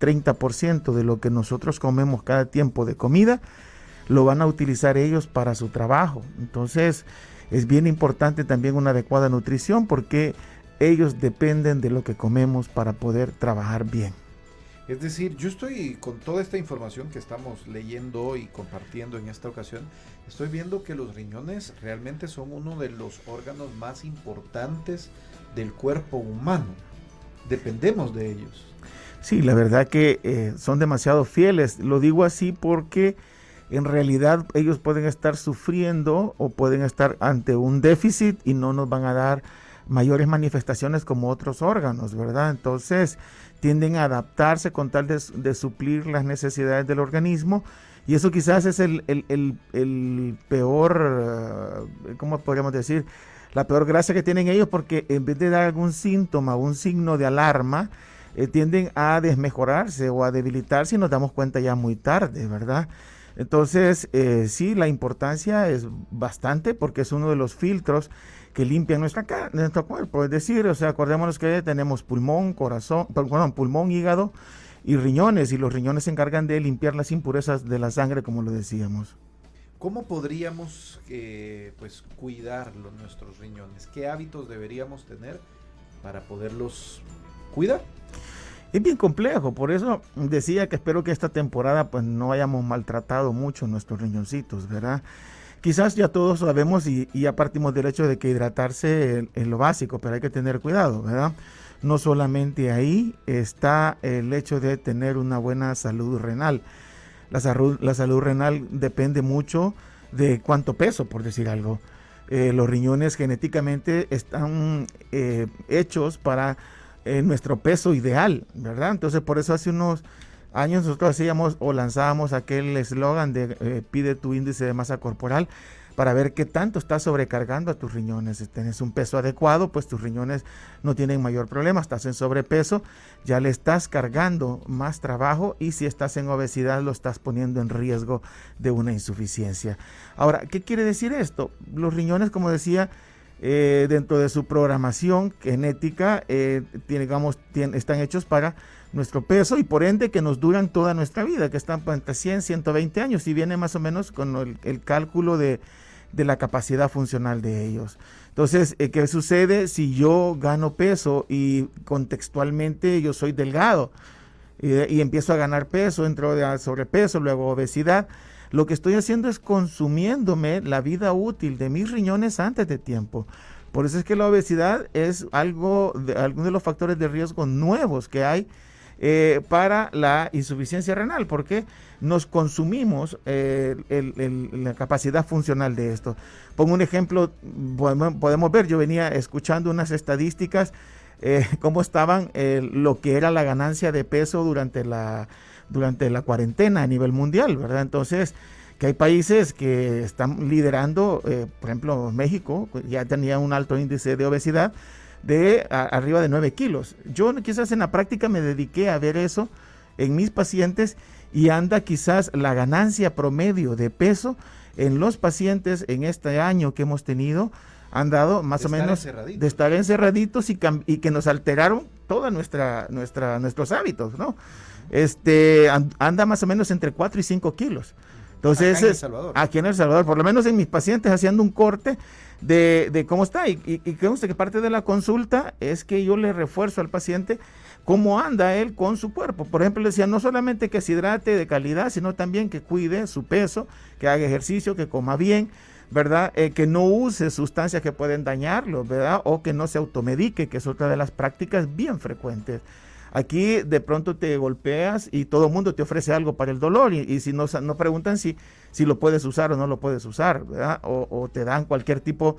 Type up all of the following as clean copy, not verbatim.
30% de lo que nosotros comemos cada tiempo de comida, lo van a utilizar ellos para su trabajo. Entonces, es bien importante también una adecuada nutrición porque ellos dependen de lo que comemos para poder trabajar bien. Es decir, yo estoy con toda esta información que estamos leyendo y compartiendo en esta ocasión, estoy viendo que los riñones realmente son uno de los órganos más importantes del cuerpo humano. Dependemos de ellos. Sí, la verdad que son demasiado fieles. Lo digo así porque en realidad ellos pueden estar sufriendo o pueden estar ante un déficit y no nos van a dar mayores manifestaciones como otros órganos, ¿verdad? Entonces tienden a adaptarse con tal de suplir las necesidades del organismo, y eso quizás es el peor, ¿cómo podríamos decir? La peor gracia que tienen ellos, porque en vez de dar algún síntoma o un signo de alarma, tienden a desmejorarse o a debilitarse y nos damos cuenta ya muy tarde, ¿verdad? Entonces, sí, la importancia es bastante porque es uno de los filtros que limpian nuestro cuerpo. Es decir, o sea, acordémonos que tenemos pulmón, corazón, perdón, pulmón, hígado y riñones, y los riñones se encargan de limpiar las impurezas de la sangre, como lo decíamos. ¿Cómo podríamos pues cuidar nuestros riñones? ¿Qué hábitos deberíamos tener para poderlos cuidar? Es bien complejo, por eso decía que espero que esta temporada pues no hayamos maltratado mucho nuestros riñoncitos, ¿verdad? Quizás ya todos sabemos y ya partimos del hecho de que hidratarse es lo básico, pero hay que tener cuidado, ¿verdad? No solamente ahí está el hecho de tener una buena salud renal. La salud renal depende mucho de cuánto peso, por decir algo. Los riñones genéticamente están hechos para nuestro peso ideal, ¿verdad? Entonces por eso hace unos años nosotros hacíamos o lanzábamos aquel eslogan de pide tu índice de masa corporal para ver qué tanto estás sobrecargando a tus riñones. Si tienes un peso adecuado, pues tus riñones no tienen mayor problema. Estás en sobrepeso, ya le estás cargando más trabajo, y si estás en obesidad lo estás poniendo en riesgo de una insuficiencia. Ahora, ¿qué quiere decir esto? Los riñones, como decía, dentro de su programación genética, están hechos para nuestro peso y por ende que nos duran toda nuestra vida, que están entre 100, 120 años, y viene más o menos con el cálculo de la capacidad funcional de ellos. Entonces, ¿qué sucede si yo gano peso y contextualmente yo soy delgado y empiezo a ganar peso, entro de sobrepeso, luego obesidad? Lo que estoy haciendo es consumiéndome la vida útil de mis riñones antes de tiempo. Por eso es que la obesidad es alguno de los factores de riesgo nuevos que hay para la insuficiencia renal, porque nos consumimos la capacidad funcional de esto. Pongo un ejemplo, podemos ver, yo venía escuchando unas estadísticas, cómo estaban lo que era la ganancia de peso durante la cuarentena a nivel mundial, ¿verdad? Entonces, que hay países que están liderando, por ejemplo, México ya tenía un alto índice de obesidad de arriba de 9 kilos. Yo quizás en la práctica me dediqué a ver eso en mis pacientes, y anda quizás la ganancia promedio de peso en los pacientes en este año que hemos tenido, han dado más o menos de estar encerraditos y que nos alteraron toda nuestros hábitos, ¿no? Anda más o menos entre 4 y 5 kilos. Entonces, aquí en El Salvador, por lo menos en mis pacientes, haciendo un corte de cómo está. Y conste que parte de la consulta es que yo le refuerzo al paciente cómo anda él con su cuerpo. Por ejemplo, le decía, no solamente que se hidrate de calidad, sino también que cuide su peso, que haga ejercicio, que coma bien, ¿verdad? Que no use sustancias que pueden dañarlo, ¿verdad? O que no se automedique, que es otra de las prácticas bien frecuentes. Aquí de pronto te golpeas y todo el mundo te ofrece algo para el dolor, y si no preguntan si lo puedes usar o no lo puedes usar, ¿verdad? O te dan cualquier tipo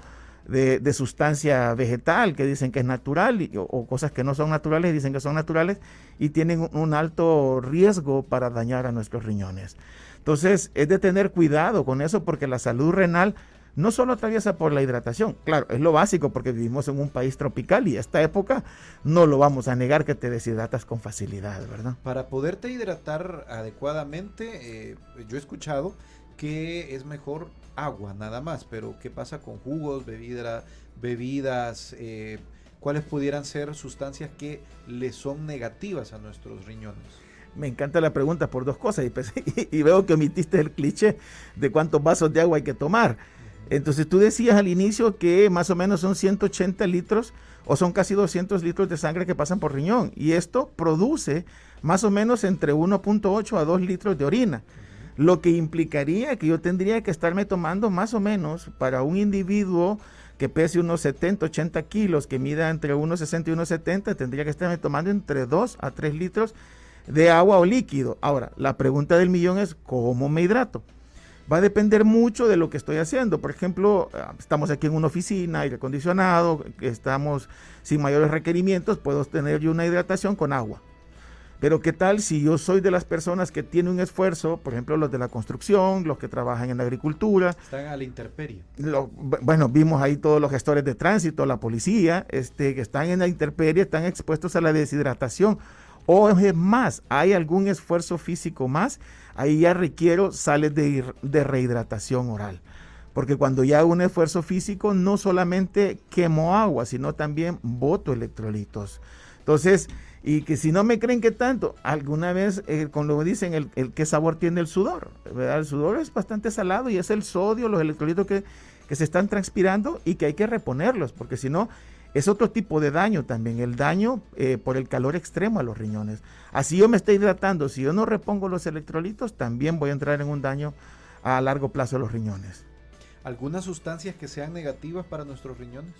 de sustancia vegetal que dicen que es natural, o cosas que no son naturales y dicen que son naturales y tienen un alto riesgo para dañar a nuestros riñones. Entonces es de tener cuidado con eso, porque la salud renal no solo atraviesa por la hidratación, claro, es lo básico porque vivimos en un país tropical y esta época no lo vamos a negar que te deshidratas con facilidad, ¿verdad? Para poderte hidratar adecuadamente, yo he escuchado que es mejor agua nada más, pero ¿qué pasa con jugos, bebidas? ¿Cuáles pudieran ser sustancias que le son negativas a nuestros riñones? Me encanta la pregunta por dos cosas y veo que omitiste el cliché de cuántos vasos de agua hay que tomar. Entonces tú decías al inicio que más o menos son 180 litros o son casi 200 litros de sangre que pasan por riñón y esto produce más o menos entre 1.8 a 2 litros de orina, lo que implicaría que yo tendría que estarme tomando más o menos para un individuo que pese unos 70, 80 kilos, que mida entre 1,60 y 1,70, tendría que estarme tomando entre 2 a 3 litros de agua o líquido. Ahora, la pregunta del millón es, ¿cómo me hidrato? Va a depender mucho de lo que estoy haciendo. Por ejemplo, estamos aquí en una oficina, aire acondicionado, estamos sin mayores requerimientos, puedo tener yo una hidratación con agua. Pero ¿qué tal si yo soy de las personas que tienen un esfuerzo, por ejemplo, los de la construcción, los que trabajan en la agricultura? Están a la intemperie. Bueno, vimos ahí todos los gestores de tránsito, la policía, que están en la intemperie, están expuestos a la deshidratación. O es más, hay algún esfuerzo físico más, ahí ya requiero sales de rehidratación oral. Porque cuando ya hago un esfuerzo físico, no solamente quemo agua, sino también boto electrolitos. Entonces, y que si no me creen que tanto, alguna vez, cuando dicen el qué sabor tiene el sudor, ¿verdad? El sudor es bastante salado y es el sodio, los electrolitos que se están transpirando y que hay que reponerlos, porque si no, es otro tipo de daño también, el daño por el calor extremo a los riñones. Así yo me estoy hidratando, si yo no repongo los electrolitos, también voy a entrar en un daño a largo plazo a los riñones. ¿Algunas sustancias que sean negativas para nuestros riñones?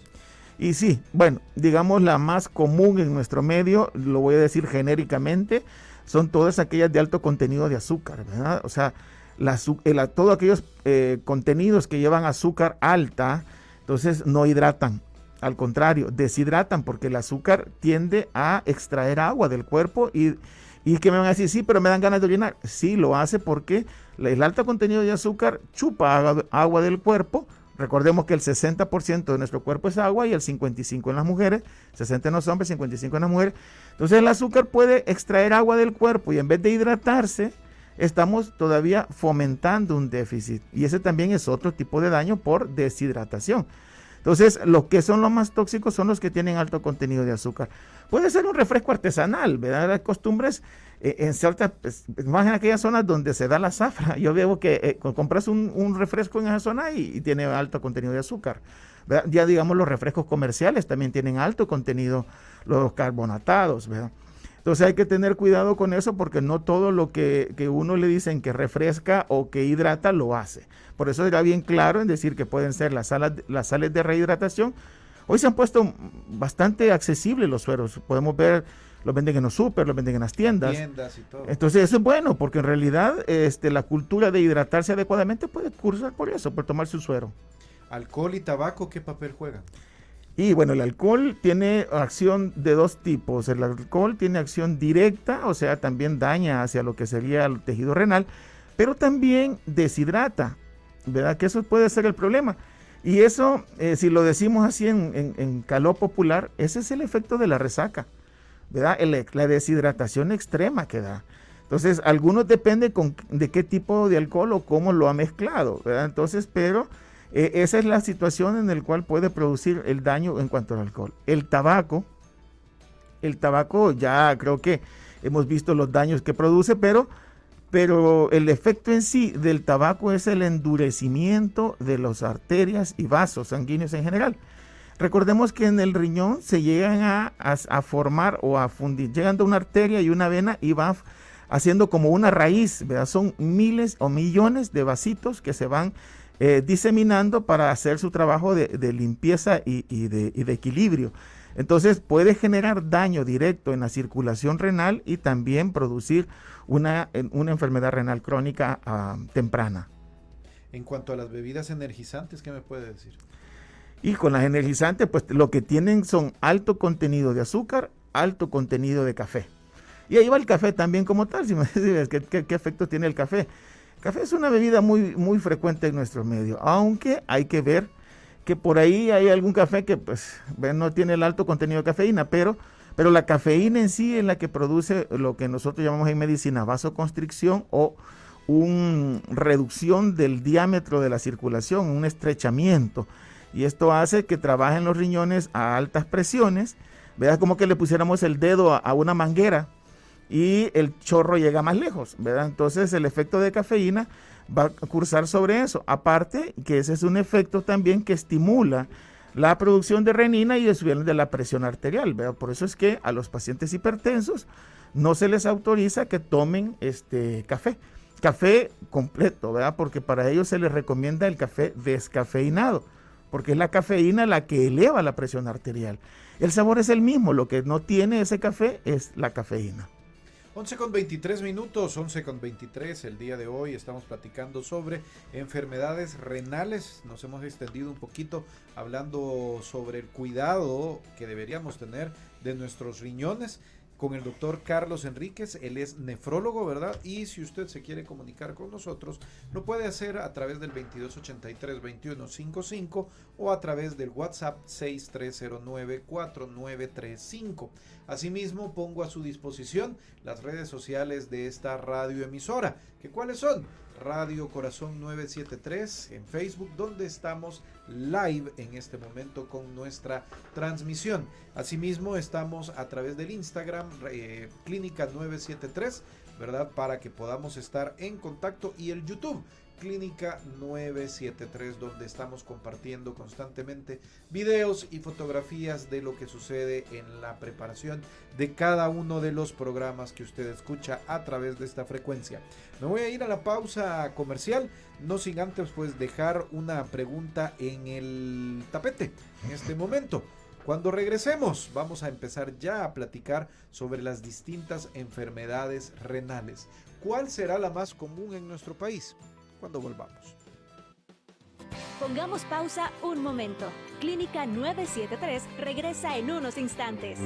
Y sí, bueno, digamos la más común en nuestro medio, lo voy a decir genéricamente, son todas aquellas de alto contenido de azúcar, ¿verdad? O sea, todos aquellos contenidos que llevan azúcar alta, entonces no hidratan. Al contrario, deshidratan porque el azúcar tiende a extraer agua del cuerpo y que me van a decir, sí, pero me dan ganas de orinar. Sí, lo hace porque el alto contenido de azúcar chupa agua del cuerpo. Recordemos que el 60% de nuestro cuerpo es agua y el 55% en las mujeres, 60% en los hombres, 55% en las mujeres. Entonces el azúcar puede extraer agua del cuerpo y en vez de hidratarse, estamos todavía fomentando un déficit. Y ese también es otro tipo de daño por deshidratación. Entonces, los que son los más tóxicos son los que tienen alto contenido de azúcar. Puede ser un refresco artesanal, ¿verdad? Hay costumbres en ciertas, más en aquellas zonas donde se da la zafra. Yo veo que compras un refresco en esa zona y tiene alto contenido de azúcar, ¿verdad? Ya digamos los refrescos comerciales también tienen alto contenido, los carbonatados, ¿verdad? Entonces hay que tener cuidado con eso porque no todo lo que uno le dicen que refresca o que hidrata lo hace. Por eso era bien claro en decir que pueden ser las sales de rehidratación. Hoy se han puesto bastante accesibles los sueros. Podemos ver, los venden en los súper, los venden en las tiendas. Y todo. Entonces eso es bueno porque en realidad la cultura de hidratarse adecuadamente puede cursar por eso, por tomar su suero. ¿Alcohol y tabaco qué papel juegan? Y bueno, el alcohol tiene acción de dos tipos. El alcohol tiene acción directa, o sea, también daña hacia lo que sería el tejido renal, pero también deshidrata, ¿verdad? Que eso puede ser el problema. Y eso, si lo decimos así en calor popular, ese es el efecto de la resaca, ¿verdad? La deshidratación extrema que da. Entonces, algunos depende de qué tipo de alcohol o cómo lo ha mezclado, ¿verdad? Entonces, pero esa es la situación en la cual puede producir el daño en cuanto al alcohol. El tabaco ya creo que hemos visto los daños que produce, pero el efecto en sí del tabaco es el endurecimiento de las arterias y vasos sanguíneos en general. Recordemos que en el riñón se llegan a formar o a fundir, llegando a una arteria y una vena y va haciendo como una raíz, ¿verdad? Son miles o millones de vasitos que se van diseminando para hacer su trabajo de limpieza y de equilibrio. Entonces puede generar daño directo en la circulación renal y también producir una enfermedad renal crónica temprana. En cuanto a las bebidas energizantes, ¿qué me puede decir? Y con las energizantes, pues lo que tienen son alto contenido de azúcar, alto contenido de café. Y ahí va el café también como tal, si me dices qué efecto tiene el café. El café es una bebida muy, muy frecuente en nuestro medio, aunque hay que ver que por ahí hay algún café que pues no tiene el alto contenido de cafeína, pero la cafeína en sí es la que produce lo que nosotros llamamos en medicina vasoconstricción o una reducción del diámetro de la circulación, un estrechamiento. Y esto hace que trabajen los riñones a altas presiones, ¿verdad? Como que le pusiéramos el dedo a una manguera y el chorro llega más lejos, ¿verdad? Entonces el efecto de cafeína va a cursar sobre eso. Aparte que ese es un efecto también que estimula la producción de renina y el subir de la presión arterial, ¿verdad? Por eso es que a los pacientes hipertensos no se les autoriza que tomen café completo, ¿verdad? Porque para ellos se les recomienda el café descafeinado, porque es la cafeína la que eleva la presión arterial. El sabor es el mismo, lo que no tiene ese café es la cafeína. 11:23, 11:23 el día de hoy estamos platicando sobre enfermedades renales. Nos hemos extendido un poquito hablando sobre el cuidado que deberíamos tener de nuestros riñones con el doctor Carlos Enríquez. Él es nefrólogo, ¿verdad? Y si usted se quiere comunicar con nosotros, lo puede hacer a través del 2283-2155 o a través del WhatsApp 6309-4935. Asimismo, pongo a su disposición las redes sociales de esta radioemisora. ¿Que cuáles son? Radio Corazón 973 en Facebook, donde estamos live en este momento con nuestra transmisión. Asimismo, estamos a través del Instagram, Clínica 973, ¿verdad? Para que podamos estar en contacto, y el YouTube, Clínica 973, donde estamos compartiendo constantemente videos y fotografías de lo que sucede en la preparación de cada uno de los programas que usted escucha a través de esta frecuencia. Me voy a ir a la pausa comercial, no sin antes pues dejar una pregunta en el tapete en este momento. Cuando regresemos vamos a empezar ya a platicar sobre las distintas enfermedades renales. ¿Cuál será la más común en nuestro país? Cuando volvamos. Pongamos pausa un momento. Clínica 973 regresa en unos instantes.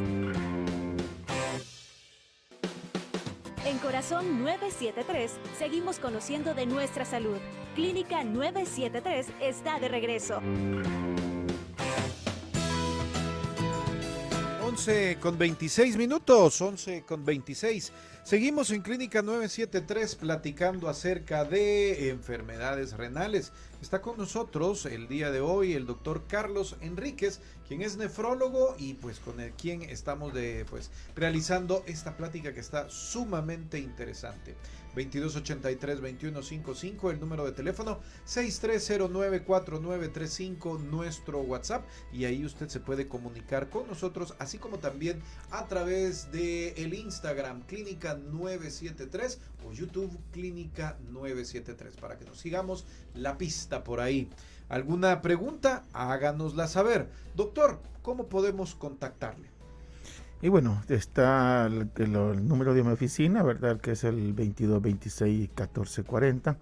En Corazón 973 seguimos conociendo de nuestra salud. Clínica 973 está de regreso. 11:26, 11:26. Seguimos en Clínica 973 platicando acerca de enfermedades renales. Está con nosotros el día de hoy el doctor Carlos Enríquez, quien es nefrólogo y pues con el quien estamos realizando esta plática que está sumamente interesante. 2283-2155, el número de teléfono, 6309-4935, nuestro WhatsApp, y ahí usted se puede comunicar con nosotros, así como también a través de el Instagram Clínica 973 o YouTube Clínica 973, para que nos sigamos la pista por ahí. ¿Alguna pregunta? Háganosla saber. Doctor, ¿cómo podemos contactarle? Y bueno, está el número de mi oficina, ¿verdad? Que es el 2226-1440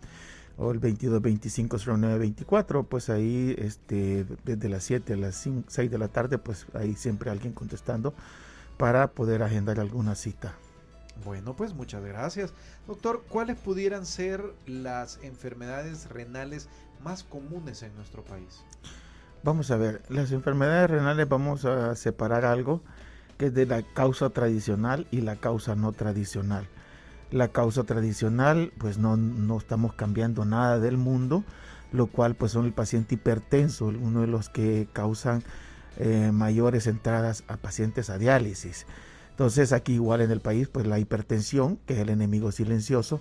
o el 2225-0924. Pues ahí, desde las 7 a las 6 de la tarde, pues ahí siempre alguien contestando para poder agendar alguna cita. Bueno, pues muchas gracias. Doctor, ¿cuáles pudieran ser las enfermedades renales más comunes en nuestro país? Vamos a ver, las enfermedades renales vamos a separar algo que es de la causa tradicional y la causa no tradicional. La causa tradicional, pues no estamos cambiando nada del mundo, lo cual pues son el paciente hipertenso, uno de los que causan mayores entradas a pacientes a diálisis. Entonces aquí igual en el país, pues la hipertensión, que es el enemigo silencioso,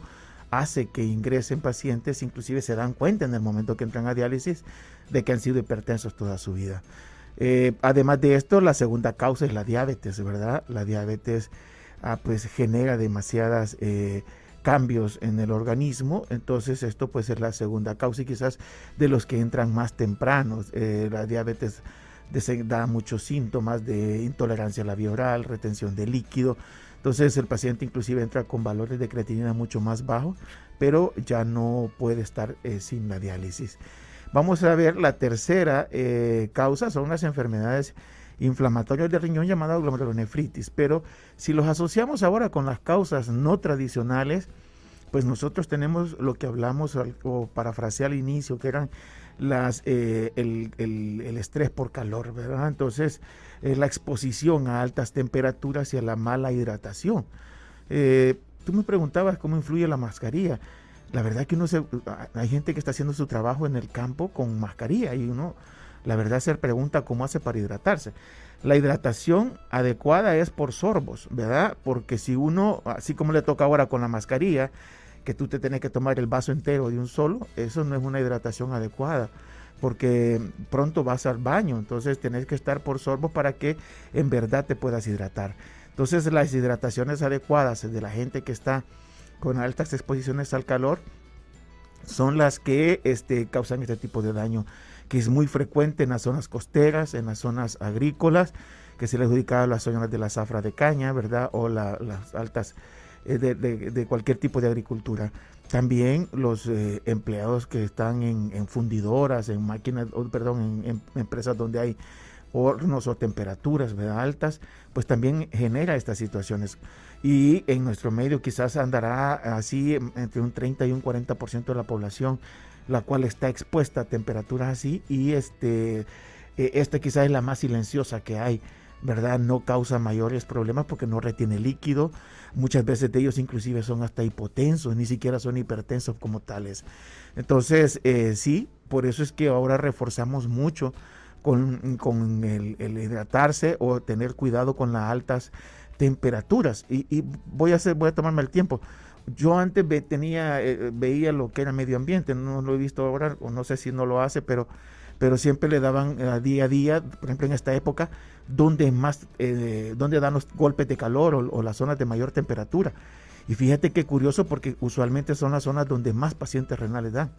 hace que ingresen pacientes, inclusive se dan cuenta en el momento que entran a diálisis de que han sido hipertensos toda su vida. Además de esto, la segunda causa es la diabetes, ¿verdad? La diabetes pues genera demasiadas cambios en el organismo, entonces esto pues es la segunda causa, y quizás de los que entran más tempranos. La diabetes da muchos síntomas de intolerancia a la vía oral, retención de líquido. Entonces el paciente inclusive entra con valores de creatinina mucho más bajos, pero ya no puede estar sin la diálisis. Vamos a ver la tercera causa, son las enfermedades inflamatorias del riñón llamadas glomerulonefritis, pero si los asociamos ahora con las causas no tradicionales, pues nosotros tenemos lo que hablamos o parafraseé al inicio, que eran el estrés por calor, ¿verdad? Entonces, la exposición a altas temperaturas y a la mala hidratación. Tú me preguntabas cómo influye la mascarilla. La verdad que hay gente que está haciendo su trabajo en el campo con mascarilla y la verdad se pregunta cómo hace para hidratarse. La hidratación adecuada es por sorbos, ¿verdad? Porque si uno, así como le toca ahora con la mascarilla, que tú te tienes que tomar el vaso entero de un solo, eso no es una hidratación adecuada, porque pronto vas al baño, entonces tienes que estar por sorbos para que en verdad te puedas hidratar. Entonces las hidrataciones adecuadas de la gente que está con altas exposiciones al calor son las que causan este tipo de daño, que es muy frecuente en las zonas costeras, en las zonas agrícolas, que se le adjudica a las zonas de la zafra de caña, ¿verdad? O las altas de cualquier tipo de agricultura. También los empleados que están en fundidoras, en máquinas, en empresas donde hay hornos o temperaturas, ¿verdad?, altas, pues también genera estas situaciones. Y en nuestro medio quizás andará así entre un 30 y un 40% de la población, la cual está expuesta a temperaturas así, y esta quizás es la más silenciosa que hay, ¿verdad? No causa mayores problemas porque no retiene líquido. Muchas veces de ellos inclusive son hasta hipotensos, ni siquiera son hipertensos como tales. Entonces, sí, por eso es que ahora reforzamos mucho con el hidratarse o tener cuidado con las altas temperaturas. Y voy a tomarme el tiempo. Yo antes veía lo que era medio ambiente, no lo he visto ahora, o no sé si no lo hace, pero siempre le daban día a día, por ejemplo en esta época, donde dan los golpes de calor o las zonas de mayor temperatura. Y fíjate qué curioso, porque usualmente son las zonas donde más pacientes renales dan.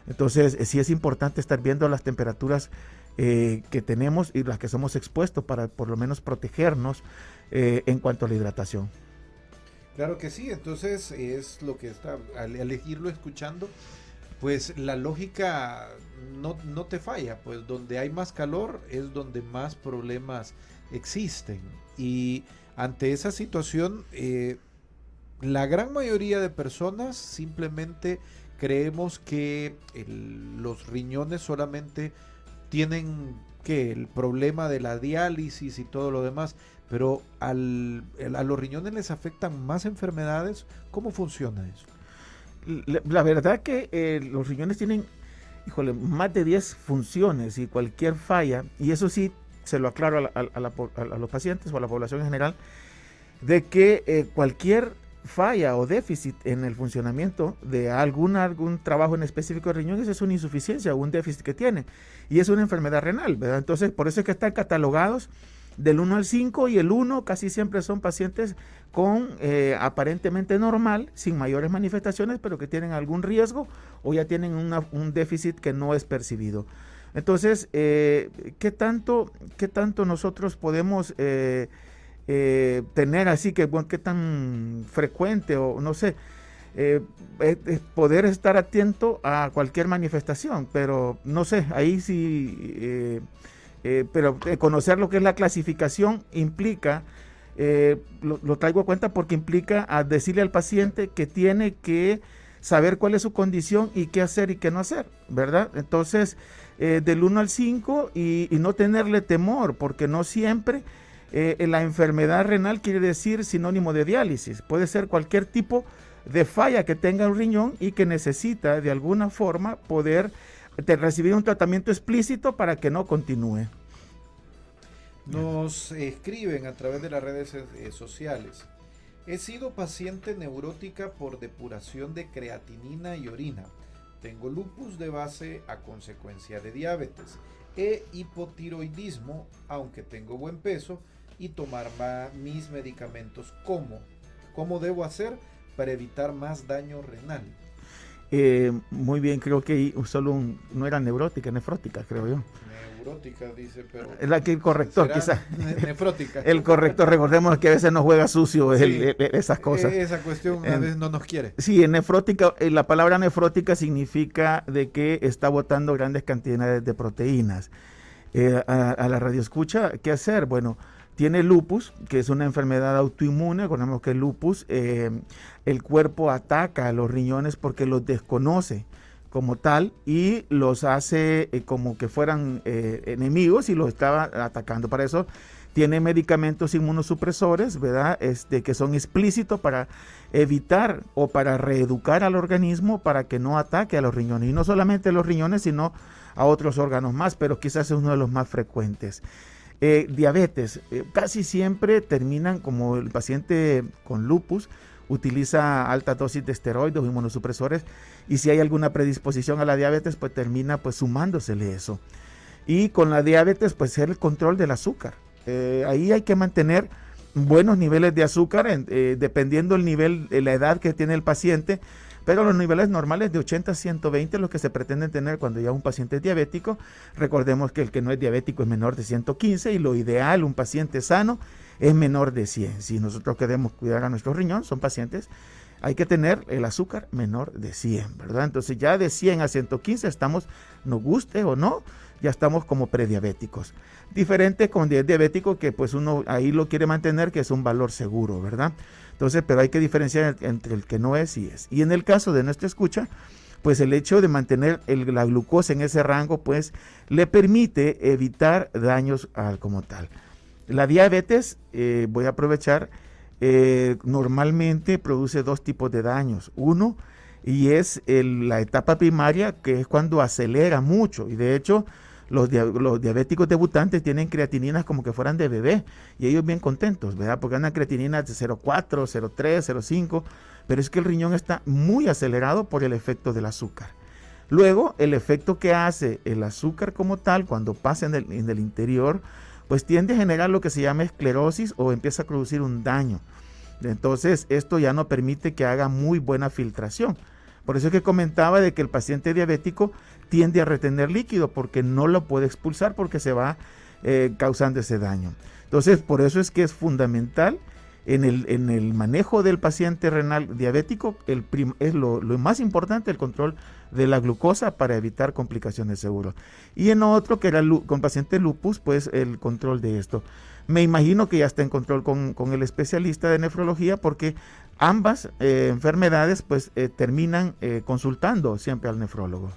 Entonces sí es importante estar viendo las temperaturas que tenemos y las que somos expuestos para por lo menos protegernos en cuanto a la hidratación. Claro que sí, entonces es lo que está, al irlo escuchando, pues la lógica no te falla, pues donde hay más calor es donde más problemas existen. Y ante esa situación, la gran mayoría de personas simplemente creemos que los riñones solamente tienen el problema de la diálisis y todo lo demás, pero a los riñones les afectan más enfermedades. ¿Cómo funciona eso? La verdad que los riñones tienen, más de 10 funciones, y cualquier falla, y eso sí se lo aclaro a los pacientes o a la población en general, de que cualquier falla o déficit en el funcionamiento de algún trabajo en específico de riñones es una insuficiencia o un déficit que tiene, y es una enfermedad renal, ¿verdad? Entonces, por eso es que están catalogados del 1 al 5, y el 1 casi siempre son pacientes con aparentemente normal, sin mayores manifestaciones, pero que tienen algún riesgo o ya tienen un déficit que no es percibido. Entonces, ¿qué tanto nosotros podemos tener así qué tan frecuente, o no sé, poder estar atento a cualquier manifestación? Pero no sé, ahí sí, pero conocer lo que es la clasificación implica, lo traigo a cuenta porque implica a decirle al paciente que tiene que saber cuál es su condición y qué hacer y qué no hacer, ¿verdad? Entonces, del 1 al 5, y no tenerle temor, porque no siempre la enfermedad renal quiere decir sinónimo de diálisis. Puede ser cualquier tipo de falla que tenga un riñón y que necesita de alguna forma poder recibir un tratamiento explícito para que no continúe. Nos escriben a través de las redes sociales. He sido paciente neurótica por depuración de creatinina y orina. Tengo lupus de base a consecuencia de diabetes e hipotiroidismo, aunque tengo buen peso, y tomar mis medicamentos. ¿Cómo debo hacer para evitar más daño renal? Muy bien, creo que no era neurótica, nefrótica, creo yo. Neurótica, dice, pero... El corrector, quizás. Nefrótica. El corrector, recordemos que a veces nos juega sucio esas cosas. Esa cuestión a veces no nos quiere. Sí, en nefrótica, la palabra nefrótica significa de que está botando grandes cantidades de proteínas. A la radioescucha, ¿qué hacer? Bueno, tiene lupus, que es una enfermedad autoinmune. Recordemos que el lupus, el cuerpo ataca a los riñones porque los desconoce como tal y los hace como que fueran enemigos, y los estaba atacando. Para eso tiene medicamentos inmunosupresores, ¿verdad? Que son explícitos para evitar o para reeducar al organismo para que no ataque a los riñones. Y no solamente a los riñones, sino a otros órganos más, pero quizás es uno de los más frecuentes. Diabetes, casi siempre terminan como el paciente con lupus, utiliza alta dosis de esteroides o inmunosupresores, y si hay alguna predisposición a la diabetes, pues termina pues sumándosele eso. Y con la diabetes, pues es el control del azúcar. Ahí hay que mantener buenos niveles de azúcar, dependiendo el nivel, la edad que tiene el paciente, pero los niveles normales de 80 a 120 es lo que se pretenden tener cuando ya un paciente es diabético. Recordemos que el que no es diabético es menor de 115 y lo ideal, un paciente sano, es menor de 100. Si nosotros queremos cuidar a nuestro riñón, son pacientes, hay que tener el azúcar menor de 100, ¿verdad? Entonces ya de 100 a 115 estamos, nos guste o no, ya estamos como prediabéticos. Diferente con el diabético, que pues uno ahí lo quiere mantener, que es un valor seguro, ¿verdad? Entonces, pero hay que diferenciar entre el que no es y es. Y en el caso de nuestra escucha, pues el hecho de mantener la glucosa en ese rango, pues le permite evitar daños como tal. La diabetes, voy a aprovechar, normalmente produce dos tipos de daños. Uno, y es la etapa primaria, que es cuando acelera mucho, y de hecho los diabéticos debutantes tienen creatininas como que fueran de bebé, y ellos bien contentos, ¿verdad? Porque andan creatininas de 0,4, 0,3, 0,5, pero es que el riñón está muy acelerado por el efecto del azúcar. Luego, el efecto que hace el azúcar como tal, cuando pasa en el interior, pues tiende a generar lo que se llama esclerosis o empieza a producir un daño. Entonces, esto ya no permite que haga muy buena filtración. Por eso es que comentaba de que el paciente diabético tiende a retener líquido porque no lo puede expulsar porque se va causando ese daño. Entonces, por eso es que es fundamental en el manejo del paciente renal diabético, es lo más importante, el control de la glucosa para evitar complicaciones seguras. Y en otro, que era con paciente lupus, pues el control de esto. Me imagino que ya está en control con el especialista de nefrología, porque ambas enfermedades pues terminan consultando siempre al nefrólogo.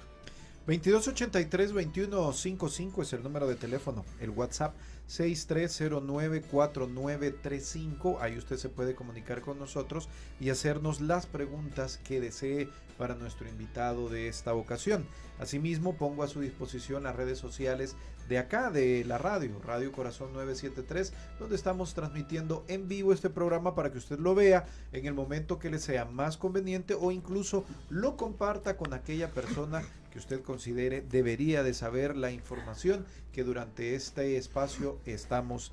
2283-2155 es el número de teléfono, el WhatsApp 6309-4935, ahí usted se puede comunicar con nosotros y hacernos las preguntas que desee para nuestro invitado de esta ocasión. Asimismo, pongo a su disposición las redes sociales de acá, de la Radio Corazón 973, donde estamos transmitiendo en vivo este programa para que usted lo vea en el momento que le sea más conveniente, o incluso lo comparta con aquella persona que usted considere debería de saber la información que durante este espacio estamos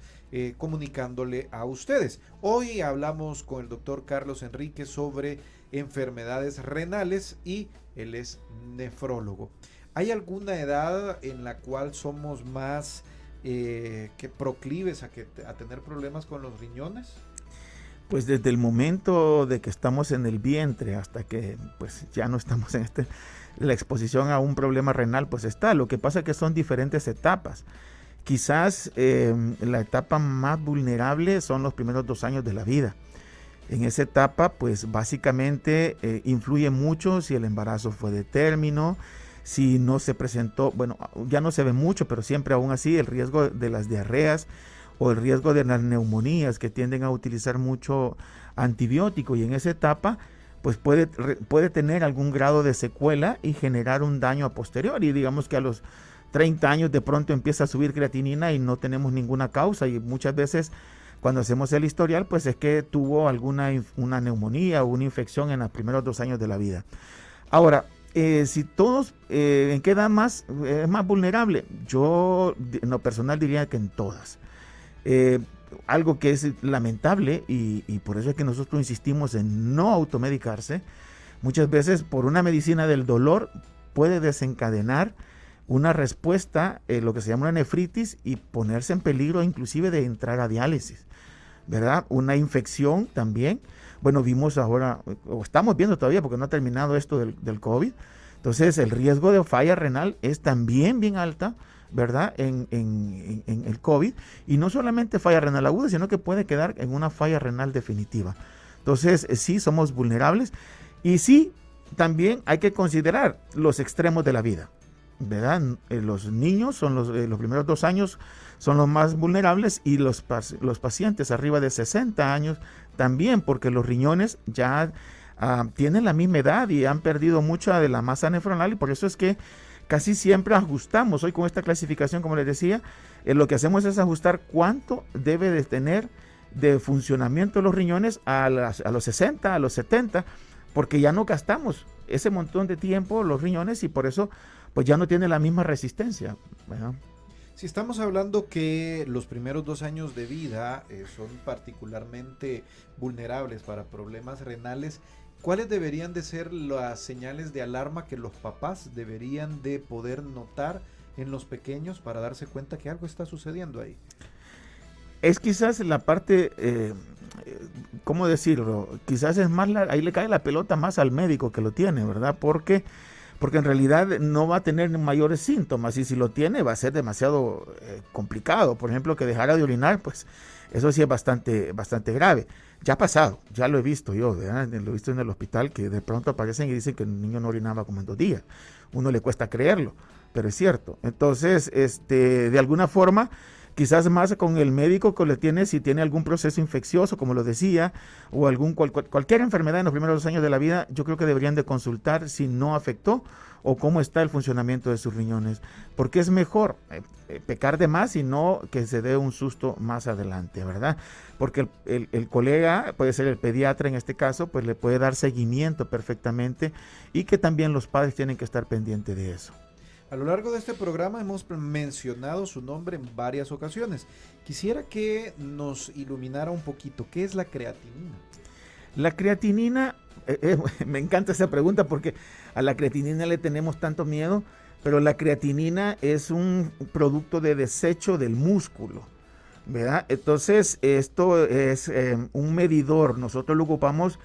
comunicándole a ustedes. Hoy hablamos con el doctor Carlos Enríquez sobre enfermedades renales y él es nefrólogo. ¿Hay alguna edad en la cual somos más que proclives a tener problemas con los riñones? Pues desde el momento de que estamos en el vientre hasta que pues ya no estamos en la exposición a un problema renal, pues está. Lo que pasa es que son diferentes etapas. Quizás la etapa más vulnerable son los primeros 2 años de la vida. En esa etapa, pues básicamente influye mucho si el embarazo fue de término, si no se presentó, bueno, ya no se ve mucho, pero siempre aún así el riesgo de las diarreas o el riesgo de las neumonías, que tienden a utilizar mucho antibiótico, y en esa etapa pues puede tener algún grado de secuela y generar un daño a posteriori. Digamos que a los 30 años de pronto empieza a subir creatinina y no tenemos ninguna causa, y muchas veces cuando hacemos el historial pues es que tuvo una neumonía o una infección en los primeros 2 años de la vida. Ahora, si todos, ¿en qué edad es más vulnerable? Yo en lo personal diría que en todas. Algo que es lamentable y por eso es que nosotros insistimos en no automedicarse. Muchas veces por una medicina del dolor puede desencadenar una respuesta, lo que se llama una nefritis, y ponerse en peligro inclusive de entrar a diálisis, ¿verdad? Una infección también. Bueno, vimos ahora, o estamos viendo todavía porque no ha terminado esto del COVID. Entonces el riesgo de falla renal es también bien alta, ¿verdad? En el COVID, y no solamente falla renal aguda, sino que puede quedar en una falla renal definitiva. Entonces, sí, somos vulnerables, y sí, también hay que considerar los extremos de la vida, ¿verdad? Los niños son los primeros 2 años son los más vulnerables, y los pacientes arriba de 60 años también, porque los riñones ya tienen la misma edad y han perdido mucha de la masa nefronal, y por eso es que casi siempre ajustamos. Hoy con esta clasificación, como les decía, lo que hacemos es ajustar cuánto debe de tener de funcionamiento los riñones a los 60, a los 70, porque ya no gastamos ese montón de tiempo los riñones y por eso pues ya no tiene la misma resistencia, ¿verdad? Si estamos hablando que los primeros 2 años de vida son particularmente vulnerables para problemas renales, ¿cuáles deberían de ser las señales de alarma que los papás deberían de poder notar en los pequeños para darse cuenta que algo está sucediendo ahí? Es quizás la parte, ¿cómo decirlo? Quizás es más, ahí le cae la pelota más al médico que lo tiene, ¿verdad? Porque en realidad no va a tener mayores síntomas y si lo tiene va a ser demasiado complicado. Por ejemplo, que dejara de orinar, pues eso sí es bastante grave. Ya ha pasado, ya lo he visto yo, ¿verdad? Lo he visto en el hospital que de pronto aparecen y dicen que el niño no orinaba como en 2 días. Uno le cuesta creerlo, pero es cierto. Entonces, de alguna forma, quizás más con el médico que le tiene, si tiene algún proceso infeccioso, como lo decía, o cualquier enfermedad en los primeros 2 años de la vida, yo creo que deberían de consultar si no afectó o cómo está el funcionamiento de sus riñones, porque es mejor pecar de más y no que se dé un susto más adelante, ¿verdad? Porque el colega, puede ser el pediatra en este caso, pues le puede dar seguimiento perfectamente y que también los padres tienen que estar pendientes de eso. A lo largo de este programa hemos mencionado su nombre en varias ocasiones. Quisiera que nos iluminara un poquito. ¿Qué es la creatinina? La creatinina, me encanta esa pregunta porque a la creatinina le tenemos tanto miedo, pero la creatinina es un producto de desecho del músculo, ¿verdad? Entonces, esto es un medidor. Nosotros lo ocupamos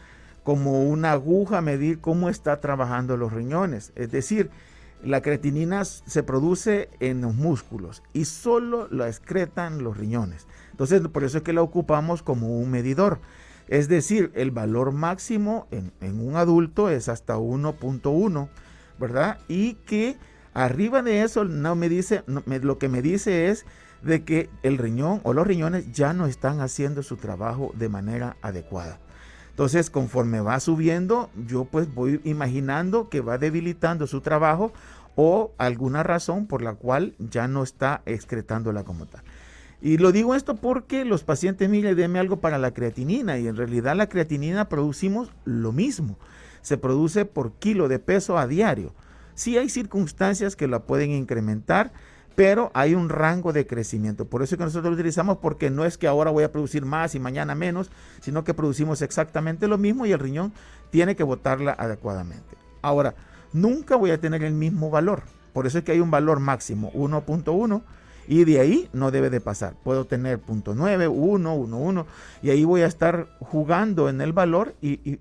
como una aguja a medir cómo está trabajando los riñones. Es decir, la creatinina se produce en los músculos y solo la excretan los riñones. Entonces, por eso es que la ocupamos como un medidor. Es decir, el valor máximo en un adulto es hasta 1.1, ¿verdad? Y que arriba de eso lo que me dice es de que el riñón o los riñones ya no están haciendo su trabajo de manera adecuada. Entonces, conforme va subiendo, yo pues voy imaginando que va debilitando su trabajo o alguna razón por la cual ya no está excretándola como tal. Y lo digo esto porque los pacientes, mire, denme algo para la creatinina y en realidad la creatinina producimos lo mismo. Se produce por kilo de peso a diario. Sí hay circunstancias que la pueden incrementar, pero hay un rango de crecimiento. Por eso es que nosotros lo utilizamos, porque no es que ahora voy a producir más y mañana menos, sino que producimos exactamente lo mismo y el riñón tiene que botarla adecuadamente. Ahora, nunca voy a tener el mismo valor. Por eso es que hay un valor máximo, 1.1, y de ahí no debe de pasar. Puedo tener 0.9, 1, 1, y ahí voy a estar jugando en el valor y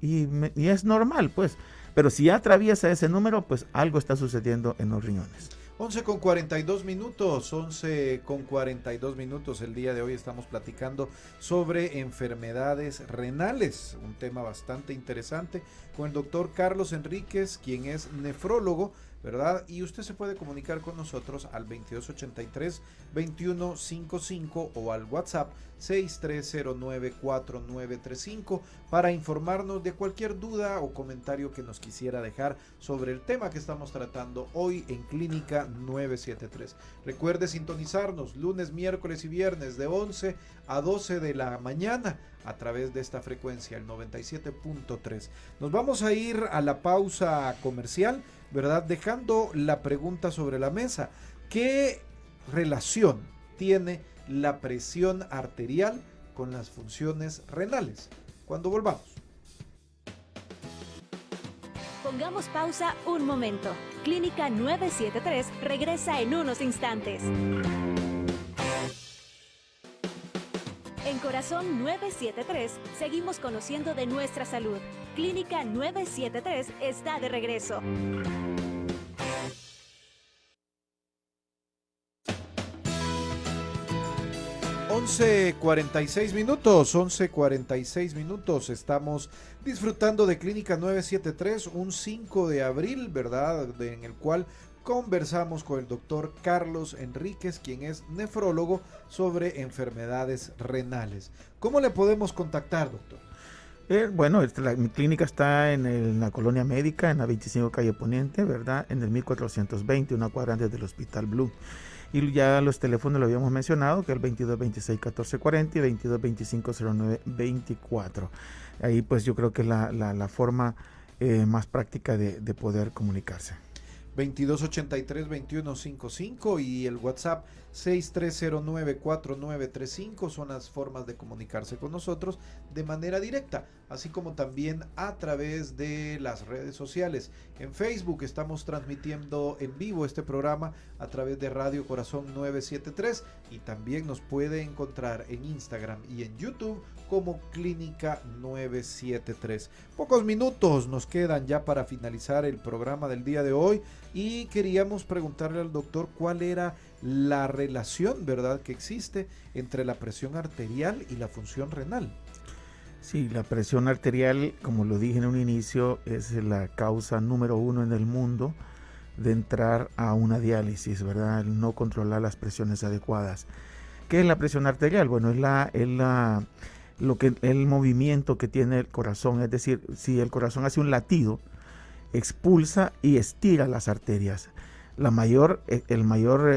es normal, pues. Pero si ya atraviesa ese número, pues algo está sucediendo en los riñones. 11:42 minutos, 11:42 minutos. El día de hoy estamos platicando sobre enfermedades renales, un tema bastante interesante con el doctor Carlos Enríquez, quien es nefrólogo, ¿verdad? Y usted se puede comunicar con nosotros al 2283-2155 o al WhatsApp 63094935 para informarnos de cualquier duda o comentario que nos quisiera dejar sobre el tema que estamos tratando hoy en Clínica 973. Recuerde sintonizarnos lunes, miércoles y viernes de 11 a 12 de la mañana a través de esta frecuencia, el 97.3. Nos vamos a ir a la pausa comercial, ¿verdad? Dejando la pregunta sobre la mesa. ¿Qué relación tiene la presión arterial con las funciones renales? Cuando volvamos. Pongamos pausa un momento. Clínica 973 regresa en unos instantes. En Corazón 973 seguimos conociendo de nuestra salud. Clínica 973 está de regreso. $11:46 minutos, 11:46 minutos. Estamos disfrutando de Clínica 973, un 5 de abril, ¿verdad? En el cual conversamos con el doctor Carlos Enríquez, quien es nefrólogo, sobre enfermedades renales. ¿Cómo le podemos contactar, doctor? Bueno, mi clínica está en la Colonia Médica, en la 25 Calle Poniente, ¿verdad? En el 1420, una cuadra antes del Hospital Blue. Y ya los teléfonos lo habíamos mencionado, que el 2226-1440 y 2225-0924. Ahí pues yo creo que es la forma más práctica de poder comunicarse. 2283-2155 y el WhatsApp 6309-4935 son las formas de comunicarse con nosotros de manera directa, así como también a través de las redes sociales. En Facebook estamos transmitiendo en vivo este programa a través de Radio Corazón 973 y también nos puede encontrar en Instagram y en YouTube como Clínica 973. Pocos minutos nos quedan ya para finalizar el programa del día de hoy y queríamos preguntarle al doctor cuál era la relación, ¿verdad?, que existe entre la presión arterial y la función renal. Sí, la presión arterial, como lo dije en un inicio, es la causa número 1 en el mundo de entrar a una diálisis, ¿verdad? El no controlar las presiones adecuadas. ¿Qué es la presión arterial? Bueno, es el movimiento que tiene el corazón, es decir, si el corazón hace un latido, expulsa y estira las arterias. El mayor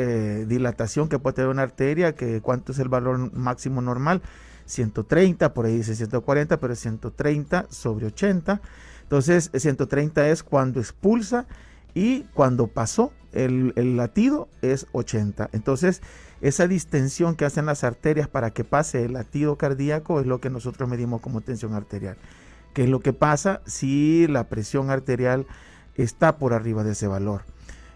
dilatación que puede tener una arteria, que cuánto es el valor máximo normal, 130, por ahí dice 140, pero es 130 sobre 80. Entonces 130 es cuando expulsa y cuando pasó el latido es 80. Entonces esa distensión que hacen las arterias para que pase el latido cardíaco es lo que nosotros medimos como tensión arterial. ¿Qué es lo que pasa si la presión arterial está por arriba de ese valor?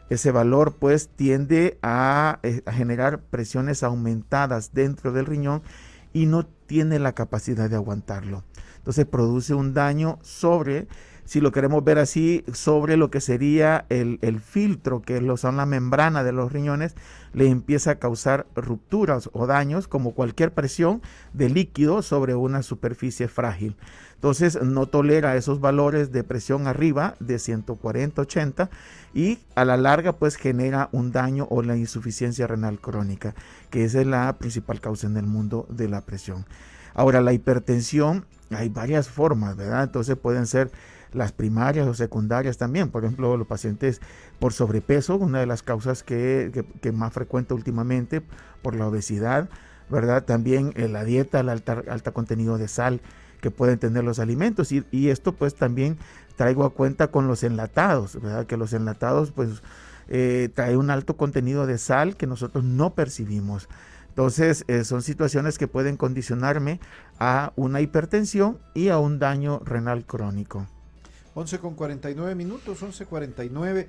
Ese valor pues tiende a generar presiones aumentadas dentro del riñón y no tiene la capacidad de aguantarlo. Entonces produce un daño sobre, si lo queremos ver así, sobre lo que sería el filtro, que son la membrana de los riñones, le empieza a causar rupturas o daños como cualquier presión de líquido sobre una superficie frágil. Entonces no tolera esos valores de presión arriba de 140-80 y a la larga pues genera un daño o la insuficiencia renal crónica, que esa es la principal causa en el mundo de la presión. Ahora, la hipertensión, hay varias formas, ¿verdad? Entonces pueden ser las primarias o secundarias también. Por ejemplo, los pacientes por sobrepeso, una de las causas que más frecuente últimamente, por la obesidad, ¿verdad? También la dieta, el alta contenido de sal que pueden tener los alimentos y esto pues también traigo a cuenta con los enlatados, ¿verdad? Que los enlatados pues trae un alto contenido de sal que nosotros no percibimos. Entonces son situaciones que pueden condicionarme a una hipertensión y a un daño renal crónico. 11:49 minutos, 11:49.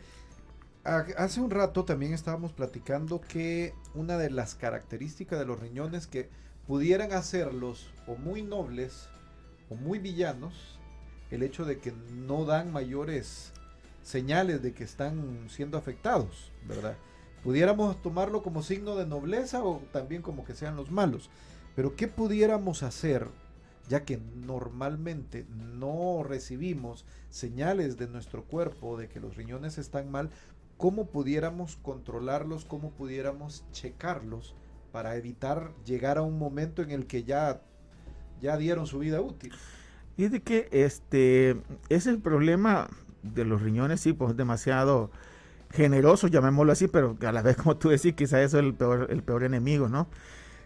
Hace un rato también estábamos platicando que una de las características de los riñones que pudieran hacerlos o muy nobles o muy villanos, el hecho de que no dan mayores señales de que están siendo afectados, ¿verdad? Pudiéramos tomarlo como signo de nobleza o también como que sean los malos. Pero ¿qué pudiéramos hacer, ya que normalmente no recibimos señales de nuestro cuerpo de que los riñones están mal? ¿Cómo pudiéramos controlarlos? ¿Cómo pudiéramos checarlos para evitar llegar a un momento en el que ya dieron su vida útil? Y de que es el problema de los riñones, sí, pues demasiado generoso, llamémoslo así, pero a la vez, como tú decís, quizá eso es el peor enemigo, ¿no?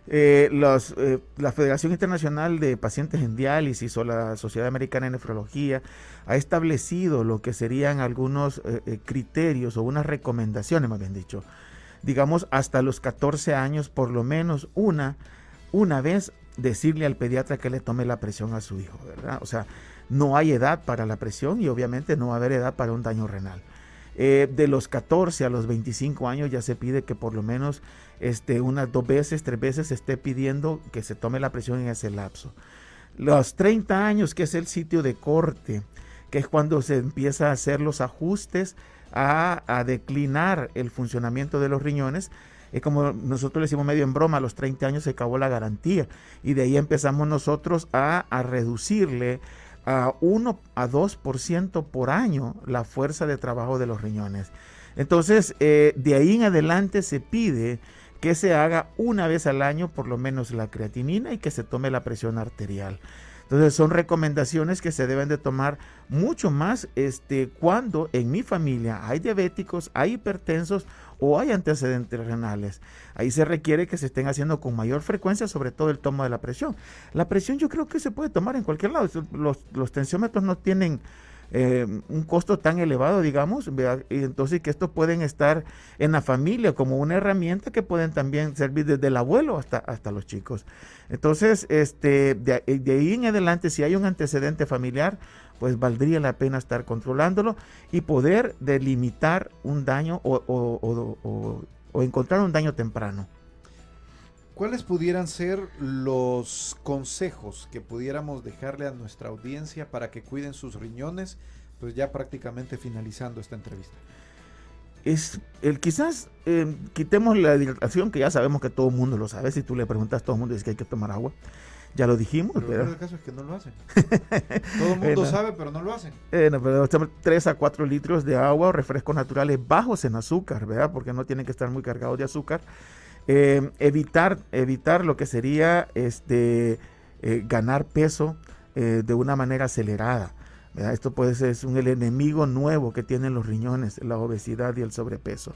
La Federación Internacional de Pacientes en Diálisis o la Sociedad Americana de Nefrología ha establecido lo que serían algunos criterios o unas recomendaciones, más bien dicho, digamos hasta los 14 años, por lo menos una vez decirle al pediatra que le tome la presión a su hijo, ¿verdad? O sea, no hay edad para la presión y obviamente no va a haber edad para un daño renal. De los 14 a los 25 años ya se pide que por lo menos unas 2 veces, 3 veces se esté pidiendo que se tome la presión en ese lapso. Los 30 años, que es el sitio de corte, que es cuando se empieza a hacer los ajustes a declinar el funcionamiento de los riñones. Es como nosotros le decimos medio en broma, a los 30 años se acabó la garantía y de ahí empezamos nosotros a reducirle a 1 a 2% por año la fuerza de trabajo de los riñones. Entonces, de ahí en adelante se pide que se haga una vez al año por lo menos la creatinina y que se tome la presión arterial. Entonces son recomendaciones que se deben de tomar mucho más cuando en mi familia hay diabéticos, hay hipertensos o hay antecedentes renales. Ahí se requiere que se estén haciendo con mayor frecuencia, sobre todo el toma de la presión. La presión yo creo que se puede tomar en cualquier lado. Los tensiómetros no tienen un costo tan elevado, digamos, y entonces que estos pueden estar en la familia como una herramienta que pueden también servir desde el abuelo hasta los chicos. Entonces, de ahí en adelante, si hay un antecedente familiar, pues valdría la pena estar controlándolo y poder delimitar un daño o encontrar un daño temprano. ¿Cuáles pudieran ser los consejos que pudiéramos dejarle a nuestra audiencia para que cuiden sus riñones? Pues ya prácticamente finalizando esta entrevista. Quizás quitemos la hidratación, que ya sabemos que todo el mundo lo sabe. Si tú le preguntas, todo el mundo dice que hay que tomar agua. Ya lo dijimos. Pero el caso es que no lo hacen. Todo el mundo sabe, pero no lo hacen. Pero 3 a 4 litros de agua o refrescos naturales bajos en azúcar, ¿verdad? Porque no tienen que estar muy cargados de azúcar. Evitar lo que sería ganar peso de una manera acelerada, ¿verdad? Esto puede ser el enemigo nuevo que tienen los riñones, la obesidad y el sobrepeso.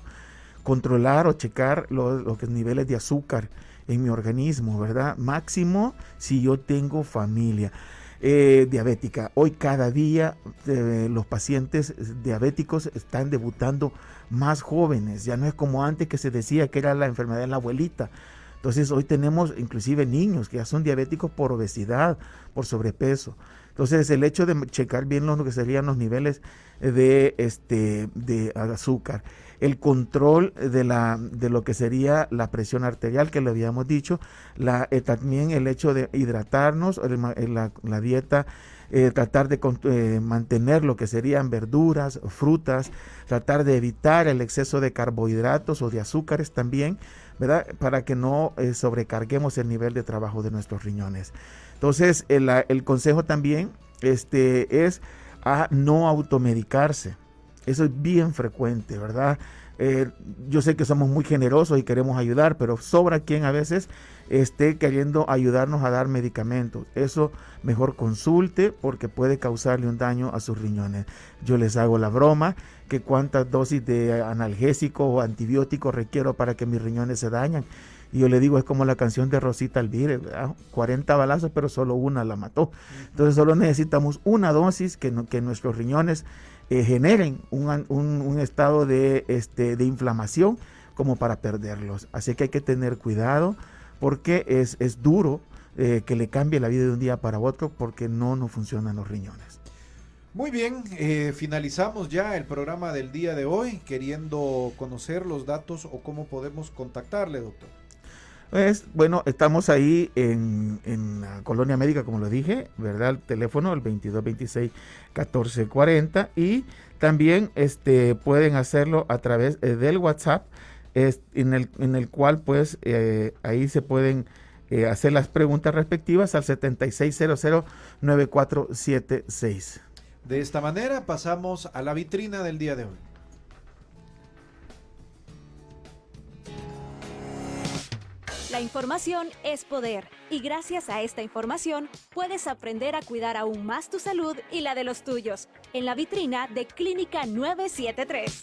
Controlar o checar los niveles de azúcar en mi organismo, ¿verdad? Máximo si yo tengo familia diabética. Hoy cada día los pacientes diabéticos están debutando más jóvenes. Ya no es como antes que se decía que era la enfermedad de la abuelita. Entonces hoy tenemos inclusive niños que ya son diabéticos por obesidad, por sobrepeso. Entonces el hecho de checar bien lo que serían los niveles de azúcar, el control de lo que sería la presión arterial, que lo habíamos dicho, también el hecho de hidratarnos, la dieta, tratar de mantener lo que serían verduras, frutas, tratar de evitar el exceso de carbohidratos o de azúcares también, ¿verdad? Para que no sobrecarguemos el nivel de trabajo de nuestros riñones. Entonces, el consejo también es a no automedicarse. Eso es bien frecuente, ¿verdad? Yo sé que somos muy generosos y queremos ayudar, pero sobra quien a veces esté queriendo ayudarnos a dar medicamentos. Eso mejor consulte, porque puede causarle un daño a sus riñones. Yo les hago la broma que cuántas dosis de analgésico o antibiótico requiero para que mis riñones se dañan. Y yo le digo, es como la canción de Rosita Alvire, ¿verdad? 40 balazos, pero solo una la mató. Entonces solo necesitamos una dosis que nuestros riñones generen un estado de inflamación como para perderlos. Así que hay que tener cuidado, porque es duro que le cambie la vida de un día para otro, porque no funcionan los riñones. Muy bien, finalizamos ya el programa del día de hoy, queriendo conocer los datos o cómo podemos contactarle, doctor. Pues bueno, estamos ahí en la Colonia América, como lo dije, ¿verdad? El teléfono, el 2226-1440, y también pueden hacerlo a través del WhatsApp, en el cual pues ahí se pueden hacer las preguntas respectivas al 7600-9476. De esta manera pasamos a la vitrina del día de hoy. La información es poder, y gracias a esta información puedes aprender a cuidar aún más tu salud y la de los tuyos en la vitrina de Clínica 973.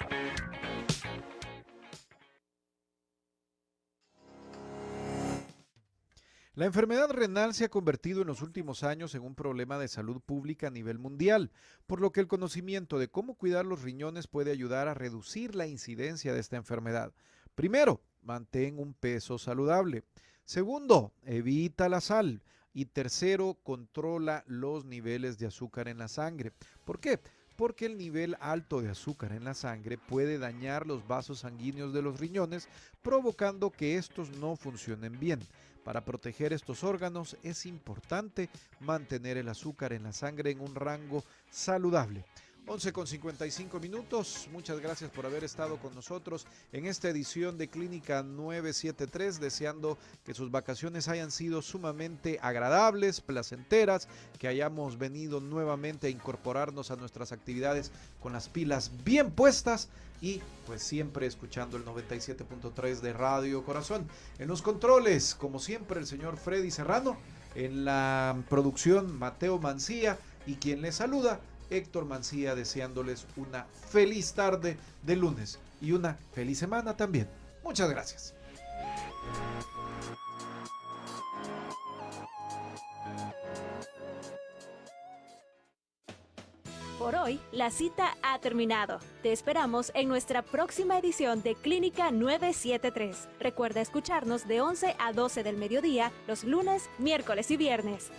La enfermedad renal se ha convertido en los últimos años en un problema de salud pública a nivel mundial, por lo que el conocimiento de cómo cuidar los riñones puede ayudar a reducir la incidencia de esta enfermedad. Primero, mantén un peso saludable. Segundo, evita la sal. Y tercero, controla los niveles de azúcar en la sangre. ¿Por qué? Porque el nivel alto de azúcar en la sangre puede dañar los vasos sanguíneos de los riñones, provocando que estos no funcionen bien. Para proteger estos órganos es importante mantener el azúcar en la sangre en un rango saludable. 11:55. Muchas gracias por haber estado con nosotros en esta edición de Clínica 973, deseando que sus vacaciones hayan sido sumamente agradables, placenteras, que hayamos venido nuevamente a incorporarnos a nuestras actividades con las pilas bien puestas y pues siempre escuchando el 97.3 de Radio Corazón. En los controles, como siempre, el señor Freddy Serrano. En la producción, Mateo Mancía, y quien les saluda, Héctor Mancía, deseándoles una feliz tarde de lunes y una feliz semana también. Muchas gracias. Por hoy, la cita ha terminado. Te esperamos en nuestra próxima edición de Clínica 973. Recuerda escucharnos de 11 a 12 del mediodía, los lunes, miércoles y viernes.